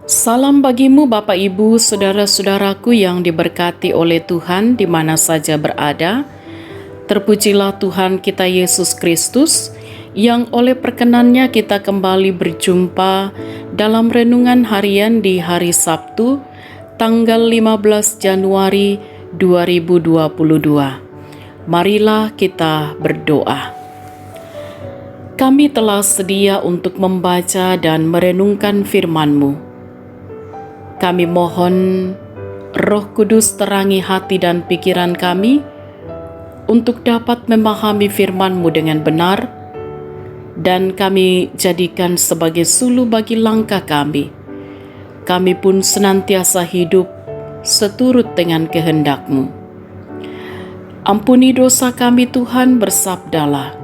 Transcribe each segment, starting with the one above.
Salam bagimu Bapak Ibu, saudara-saudaraku yang diberkati oleh Tuhan di mana saja berada. Terpujilah Tuhan kita Yesus Kristus yang oleh perkenannya kita kembali berjumpa dalam renungan harian di hari Sabtu tanggal 15 Januari 2022. Marilah kita berdoa. Kami telah sedia untuk membaca dan merenungkan firman-Mu. Kami mohon Roh Kudus terangi hati dan pikiran kami untuk dapat memahami firman-Mu dengan benar, dan kami jadikan sebagai suluh bagi langkah kami. Kami pun senantiasa hidup seturut dengan kehendak-Mu. Ampuni dosa kami Tuhan, bersabdalah.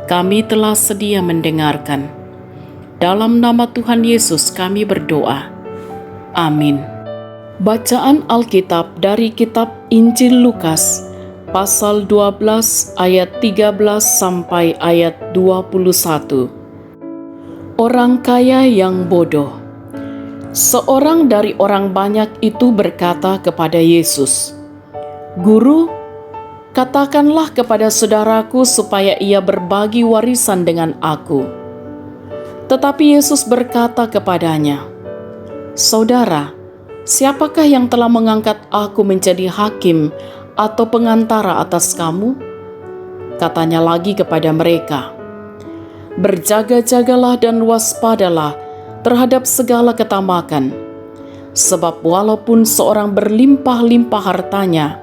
Kami telah sedia mendengarkan. Dalam nama Tuhan Yesus kami berdoa. Amin. Bacaan Alkitab dari kitab Injil Lukas pasal 12 ayat 13 sampai ayat 21. Orang kaya yang bodoh. Seorang dari orang banyak itu berkata kepada Yesus, "Guru, katakanlah kepada saudaraku supaya ia berbagi warisan dengan aku." Tetapi Yesus berkata kepadanya, "Saudara, siapakah yang telah mengangkat aku menjadi hakim atau pengantara atas kamu?" Katanya lagi kepada mereka, "Berjaga-jagalah dan waspadalah terhadap segala ketamakan, sebab walaupun seorang berlimpah-limpah hartanya,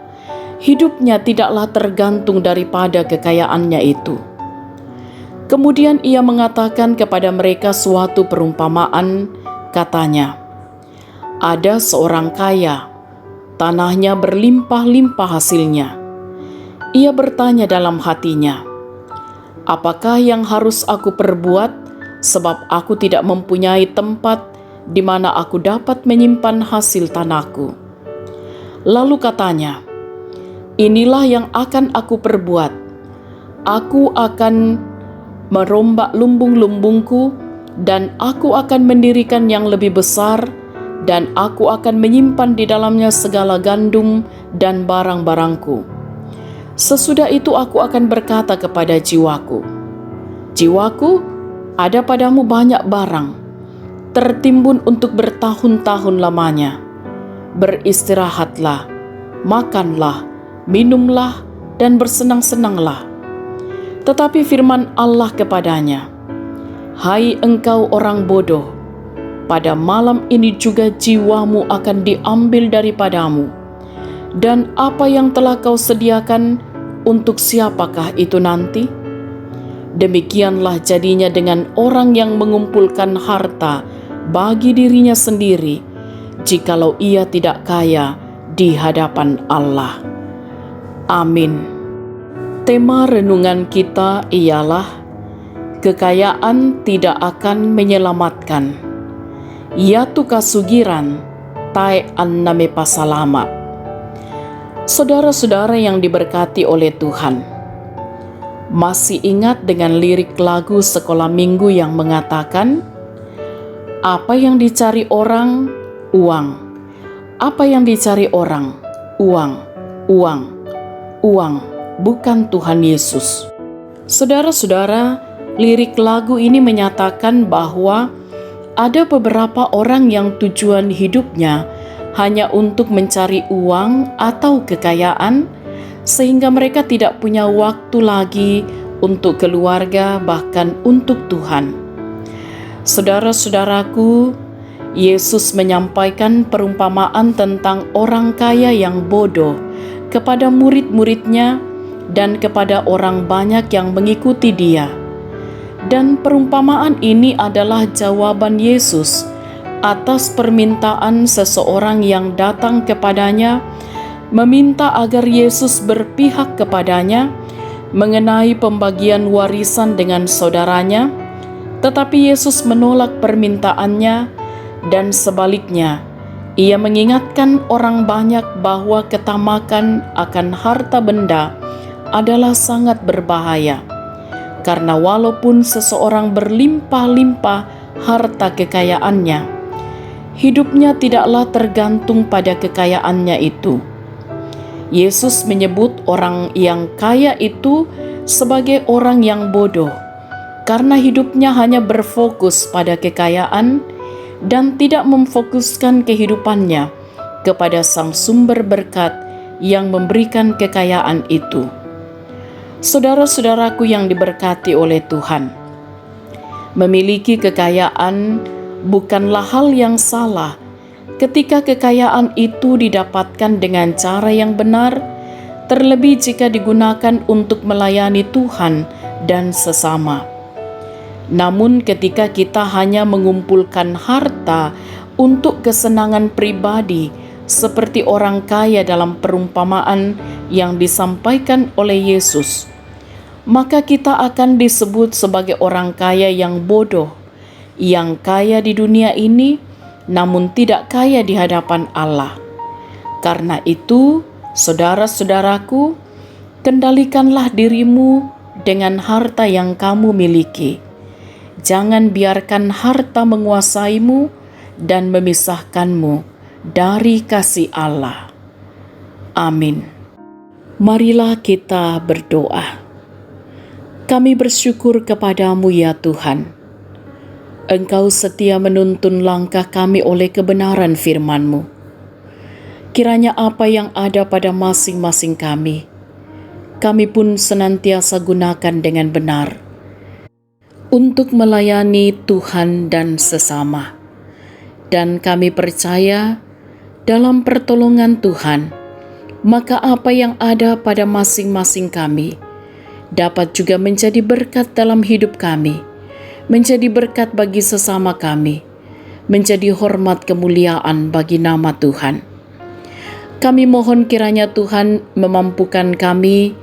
hidupnya tidaklah tergantung daripada kekayaannya itu." Kemudian ia mengatakan kepada mereka suatu perumpamaan, katanya, "Ada seorang kaya, tanahnya berlimpah-limpah hasilnya. Ia bertanya dalam hatinya, 'Apakah yang harus aku perbuat, sebab aku tidak mempunyai tempat di mana aku dapat menyimpan hasil tanahku?' Lalu katanya, 'Inilah yang akan aku perbuat. Aku akan merombak lumbung-lumbungku, dan aku akan mendirikan yang lebih besar, dan aku akan menyimpan di dalamnya segala gandum dan barang-barangku. Sesudah itu aku akan berkata kepada jiwaku, Jiwaku, ada padamu banyak barang, tertimbun untuk bertahun-tahun lamanya. Beristirahatlah, makanlah, minumlah, dan bersenang-senanglah." Tetapi firman Allah kepadanya, "Hai engkau orang bodoh, pada malam ini juga jiwamu akan diambil daripadamu. Dan apa yang telah kau sediakan, untuk siapakah itu nanti?" Demikianlah jadinya dengan orang yang mengumpulkan harta bagi dirinya sendiri, jikalau ia tidak kaya di hadapan Allah. Amin. Tema renungan kita ialah kekayaan tidak akan menyelamatkan. Yatu kasugiran, tae anname pasalama. Saudara-saudara yang diberkati oleh Tuhan, masih ingat dengan lirik lagu sekolah minggu yang mengatakan, "Apa yang dicari orang? Uang. Apa yang dicari orang? Uang, uang, uang, bukan Tuhan Yesus." Saudara-saudara, lirik lagu ini menyatakan bahwa ada beberapa orang yang tujuan hidupnya hanya untuk mencari uang atau kekayaan, sehingga mereka tidak punya waktu lagi untuk keluarga, bahkan untuk Tuhan. Saudara-saudaraku, Yesus menyampaikan perumpamaan tentang orang kaya yang bodoh kepada murid-muridnya dan kepada orang banyak yang mengikuti Dia. Dan perumpamaan ini adalah jawaban Yesus atas permintaan seseorang yang datang kepadanya, meminta agar Yesus berpihak kepadanya mengenai pembagian warisan dengan saudaranya, tetapi Yesus menolak permintaannya, dan sebaliknya, Ia mengingatkan orang banyak bahwa ketamakan akan harta benda adalah sangat berbahaya. Karena walaupun seseorang berlimpah-limpah harta kekayaannya, Hidupnya tidaklah tergantung pada kekayaannya itu. Yesus menyebut orang yang kaya itu sebagai orang yang bodoh, karena hidupnya hanya berfokus pada kekayaan dan tidak memfokuskan kehidupannya kepada Sang Sumber berkat yang memberikan kekayaan itu. Saudara-saudaraku yang diberkati oleh Tuhan, memiliki kekayaan bukanlah hal yang salah ketika kekayaan itu didapatkan dengan cara yang benar, terlebih jika digunakan untuk melayani Tuhan dan sesama. Namun ketika kita hanya mengumpulkan harta untuk kesenangan pribadi, seperti orang kaya dalam perumpamaan yang disampaikan oleh Yesus, maka kita akan disebut sebagai orang kaya yang bodoh, yang kaya di dunia ini namun tidak kaya di hadapan Allah. Karena itu, saudara-saudaraku, kendalikanlah dirimu dengan harta yang kamu miliki. Jangan biarkan harta menguasaimu dan memisahkanmu dari kasih Allah. Amin. Marilah kita berdoa. Kami bersyukur kepadamu ya Tuhan. Engkau setia menuntun langkah kami oleh kebenaran firman-Mu. Kiranya apa yang ada pada masing-masing kami pun senantiasa gunakan dengan benar untuk melayani Tuhan dan sesama. Dan kami percaya dalam pertolongan Tuhan, maka apa yang ada pada masing-masing kami dapat juga menjadi berkat dalam hidup kami, menjadi berkat bagi sesama kami, menjadi hormat kemuliaan bagi nama Tuhan. Kami mohon kiranya Tuhan memampukan kami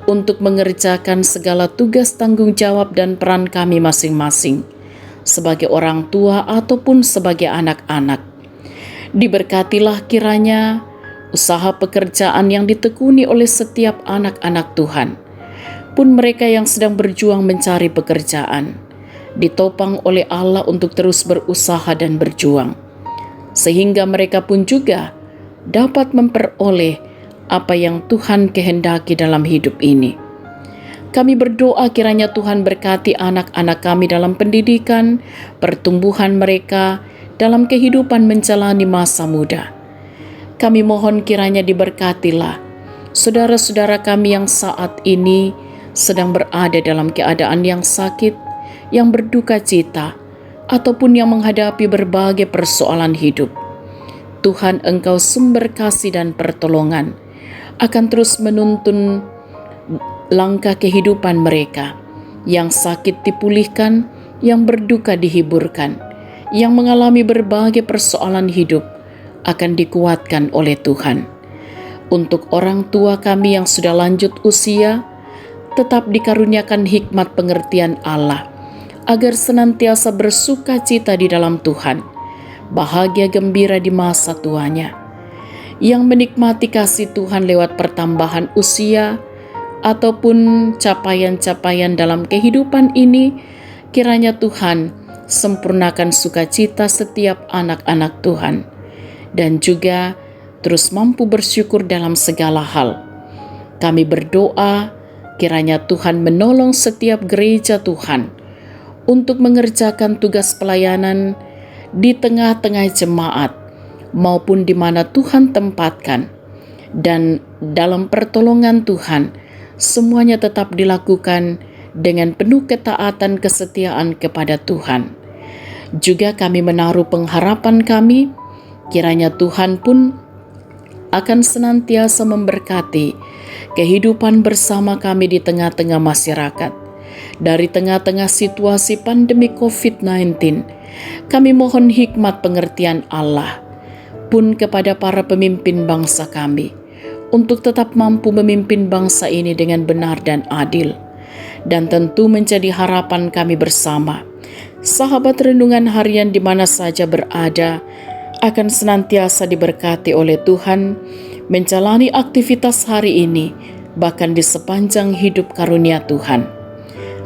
untuk mengerjakan segala tugas tanggung jawab dan peran kami masing-masing, sebagai orang tua ataupun sebagai anak-anak. Diberkatilah kiranya usaha pekerjaan yang ditekuni oleh setiap anak-anak Tuhan, pun mereka yang sedang berjuang mencari pekerjaan, ditopang oleh Allah untuk terus berusaha dan berjuang, sehingga mereka pun juga dapat memperoleh apa yang Tuhan kehendaki dalam hidup ini. Kami berdoa kiranya Tuhan berkati anak-anak kami dalam pendidikan, pertumbuhan mereka dalam kehidupan menjalani masa muda. Kami mohon kiranya diberkatilah saudara-saudara kami yang saat ini sedang berada dalam keadaan yang sakit, yang berduka cita, ataupun yang menghadapi berbagai persoalan hidup. Tuhan, Engkau sumber kasih dan pertolongan, akan terus menuntun langkah kehidupan mereka. Yang sakit dipulihkan, yang berduka dihiburkan, yang mengalami berbagai persoalan hidup akan dikuatkan oleh Tuhan. Untuk orang tua kami yang sudah lanjut usia, tetap dikaruniakan hikmat pengertian Allah, agar senantiasa bersuka cita di dalam Tuhan, bahagia gembira di masa tuanya, yang menikmati kasih Tuhan lewat pertambahan usia ataupun capaian-capaian dalam kehidupan ini. Kiranya Tuhan sempurnakan sukacita setiap anak-anak Tuhan, dan juga terus mampu bersyukur dalam segala hal. Kami berdoa kiranya Tuhan menolong setiap gereja Tuhan untuk mengerjakan tugas pelayanan di tengah-tengah jemaat maupun di mana Tuhan tempatkan, dan dalam pertolongan Tuhan semuanya tetap dilakukan dengan penuh ketaatan kesetiaan kepada Tuhan. Juga kami menaruh pengharapan kami kiranya Tuhan pun akan senantiasa memberkati kehidupan bersama kami di tengah-tengah masyarakat. Dari tengah-tengah situasi pandemi COVID-19, kami mohon hikmat pengertian Allah pun kepada para pemimpin bangsa kami, untuk tetap mampu memimpin bangsa ini dengan benar dan adil. Dan tentu menjadi harapan kami bersama, sahabat renungan harian di mana saja berada, akan senantiasa diberkati oleh Tuhan, menjalani aktivitas hari ini, bahkan di sepanjang hidup karunia Tuhan.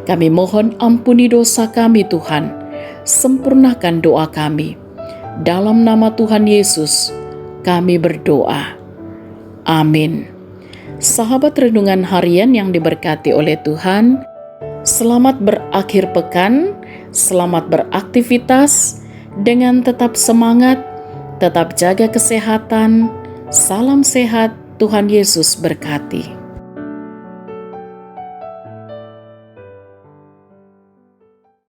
Kami mohon ampuni dosa kami Tuhan, sempurnakan doa kami. Dalam nama Tuhan Yesus, kami berdoa. Amin. Sahabat renungan harian yang diberkati oleh Tuhan, selamat berakhir pekan, selamat beraktivitas, dengan tetap semangat, tetap jaga kesehatan. Salam sehat, Tuhan Yesus berkati.